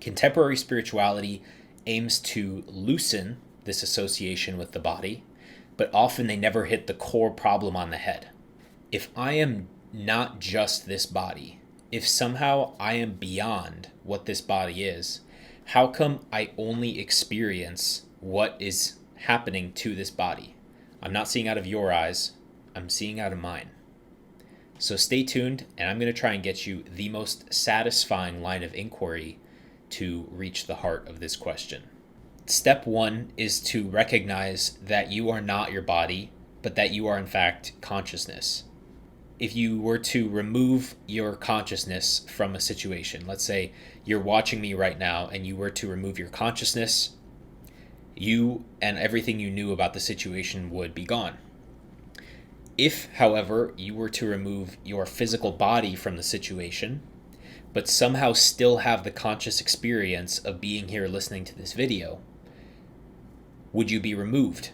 Contemporary spirituality aims to loosen this association with the body, but often they never hit the core problem on the head. If I am not just this body, if somehow I am beyond what this body is, how come I only experience what is happening to this body? I'm not seeing out of your eyes, I'm seeing out of mine. So stay tuned, and I'm going to try and get you the most satisfying line of inquiry to reach the heart of this question. Step one is to recognize that you are not your body, but that you are in fact consciousness. If you were to remove your consciousness from a situation, let's say you're watching me right now and you were to remove your consciousness, you and everything you knew about the situation would be gone. If, however, you were to remove your physical body from the situation, but somehow still have the conscious experience of being here listening to this video, would you be removed?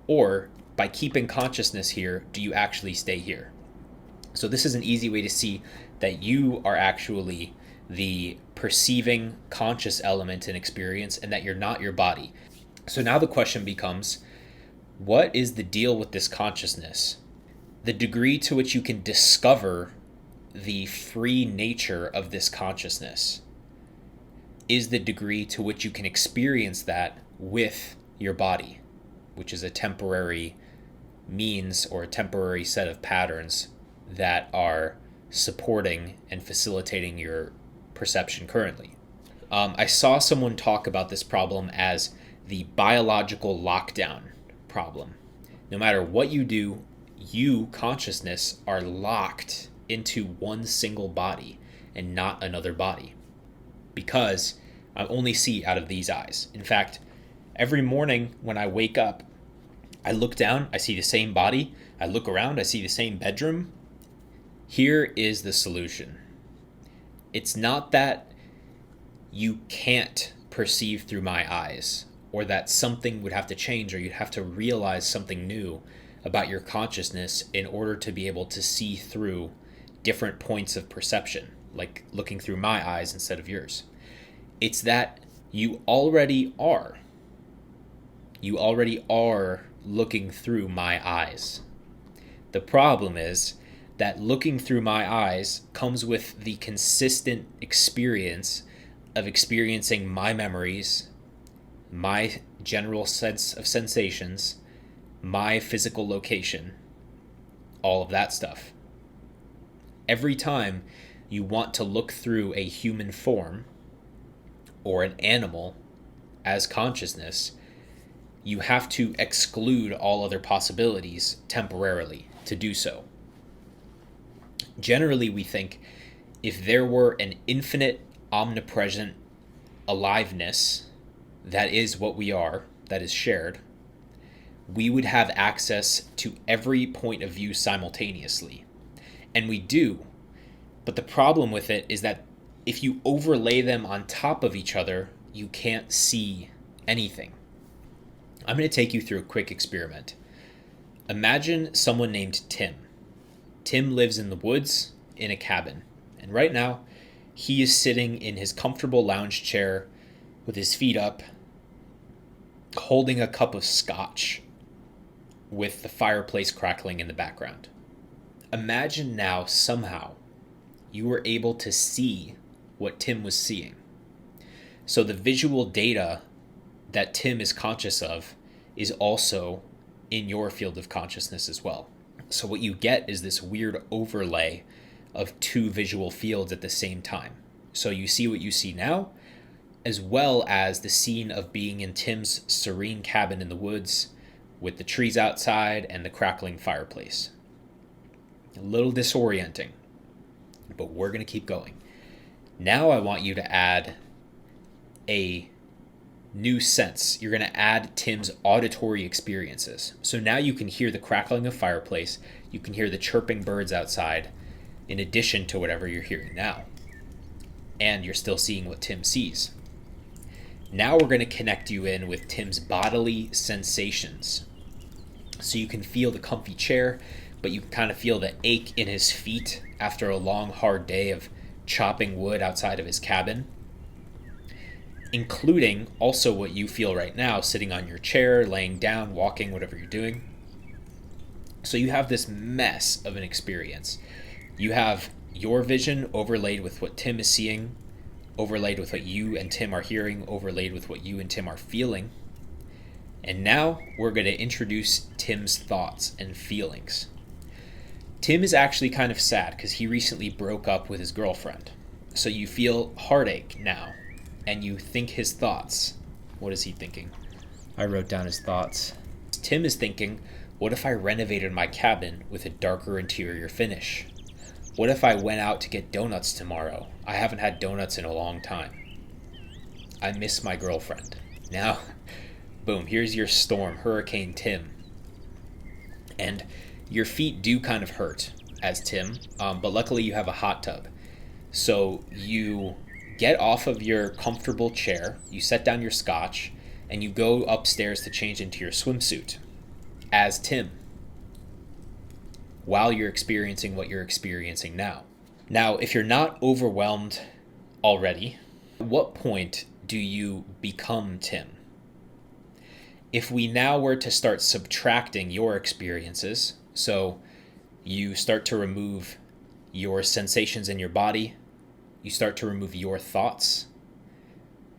Or, by keeping consciousness here, do you actually stay here? So this is an easy way to see that you are actually the perceiving conscious element in experience and that you're not your body. So now the question becomes, what is the deal with this consciousness? The degree to which you can discover the free nature of this consciousness is the degree to which you can experience that with your body, which is a temporary means or a temporary set of patterns that are supporting and facilitating your perception currently. I saw someone talk about this problem as the biological lockdown problem. No matter what you do, you, consciousness, are locked into one single body and not another body, because I only see out of these eyes. In fact, every morning when I wake up, I look down, I see the same body. I look around, I see the same bedroom. Here is the solution. It's not that you can't perceive through my eyes, or that something would have to change, or you'd have to realize something new about your consciousness in order to be able to see through different points of perception, like looking through my eyes instead of yours. It's that you already are. You already are looking through my eyes. The problem is that looking through my eyes comes with the consistent experience of experiencing my memories, my general sense of sensations, my physical location, all of that stuff. Every time you want to look through a human form or an animal as consciousness, you have to exclude all other possibilities temporarily to do so. Generally, we think if there were an infinite, omnipresent aliveness that is what we are, that is shared, we would have access to every point of view simultaneously. And we do. But the problem with it is that if you overlay them on top of each other, you can't see anything. I'm going to take you through a quick experiment. Imagine someone named Tim. Tim lives in the woods in a cabin. And right now, he is sitting in his comfortable lounge chair with his feet up, holding a cup of scotch with the fireplace crackling in the background. Imagine now somehow you were able to see what Tim was seeing. So the visual data that Tim is conscious of is also in your field of consciousness as well. So what you get is this weird overlay of two visual fields at the same time. So you see what you see now, as well as the scene of being in Tim's serene cabin in the woods with the trees outside and the crackling fireplace. A little disorienting, but we're going to keep going. Now I want you to add a new sense. You're going to add Tim's auditory experiences. So now you can hear the crackling of fireplace, you can hear the chirping birds outside, in addition to whatever you're hearing now. And you're still seeing what Tim sees. Now we're going to connect you in with Tim's bodily sensations. So you can feel the comfy chair, but you can kind of feel the ache in his feet after a long, hard day of chopping wood outside of his cabin. including also what you feel right now, sitting on your chair, laying down, walking, whatever you're doing. So you have this mess of an experience. You have your vision overlaid with what Tim is seeing, overlaid with what you and Tim are hearing, overlaid with what you and Tim are feeling. And now we're going to introduce Tim's thoughts and feelings. Tim is actually kind of sad because he recently broke up with his girlfriend. So you feel heartache now, and you think his thoughts. What is he thinking? I wrote down his thoughts. Tim is thinking, what if I renovated my cabin with a darker interior finish? What if I went out to get donuts tomorrow? I haven't had donuts in a long time. I miss my girlfriend. Now, boom, here's your storm, Hurricane Tim. And your feet do kind of hurt as Tim, but luckily you have a hot tub. So you get off of your comfortable chair, you set down your scotch, and you go upstairs to change into your swimsuit as Tim, while you're experiencing what you're experiencing now. Now, if you're not overwhelmed already, at what point do you become Tim? If we now were to start subtracting your experiences, so you start to remove your sensations in your body, you start to remove your thoughts,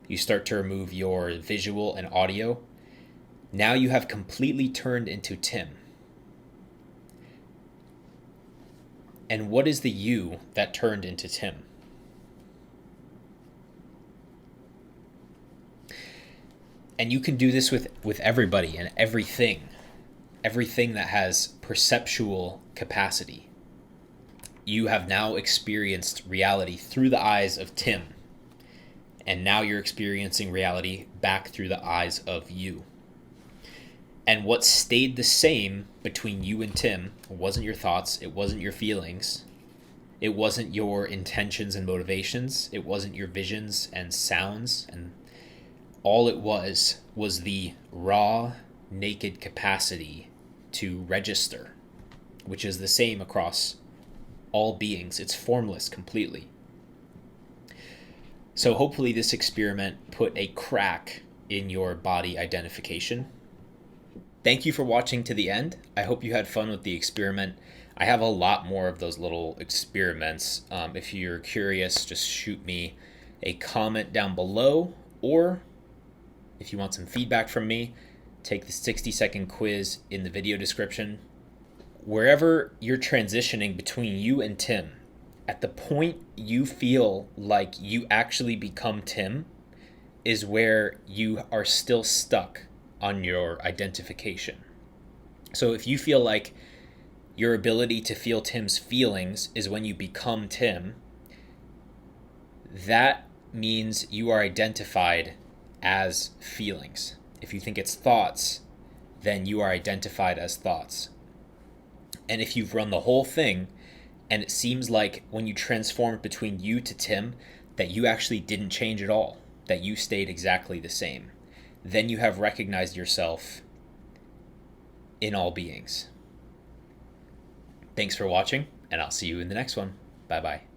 you start to remove your visual and audio, now you have completely turned into Tim. And what is the you that turned into Tim? And you can do this with everybody and everything that has perceptual capacity. You have now experienced reality through the eyes of Tim, and now you're experiencing reality back through the eyes of you. And what stayed the same between you and Tim wasn't your thoughts, it wasn't your feelings, it wasn't your intentions and motivations, it wasn't your visions and sounds, and all it was the raw, naked capacity to register, which is the same across all beings. It's formless completely. So hopefully this experiment put a crack in your body identification. Thank you for watching to the end. I hope you had fun with the experiment. I have a lot more of those little experiments. If you're curious, just shoot me a comment down below, or if you want some feedback from me, take the 60-second quiz in the video description. Wherever you're transitioning between you and Tim, at the point you feel like you actually become Tim is where you are still stuck on your identification. So if you feel like your ability to feel Tim's feelings is when you become Tim, that means you are identified as feelings. If you think it's thoughts, then you are identified as thoughts. And if you've run the whole thing, and it seems like when you transformed between you to Tim, that you actually didn't change at all, that you stayed exactly the same, then you have recognized yourself in all beings. Thanks for watching, and I'll see you in the next one. Bye-bye.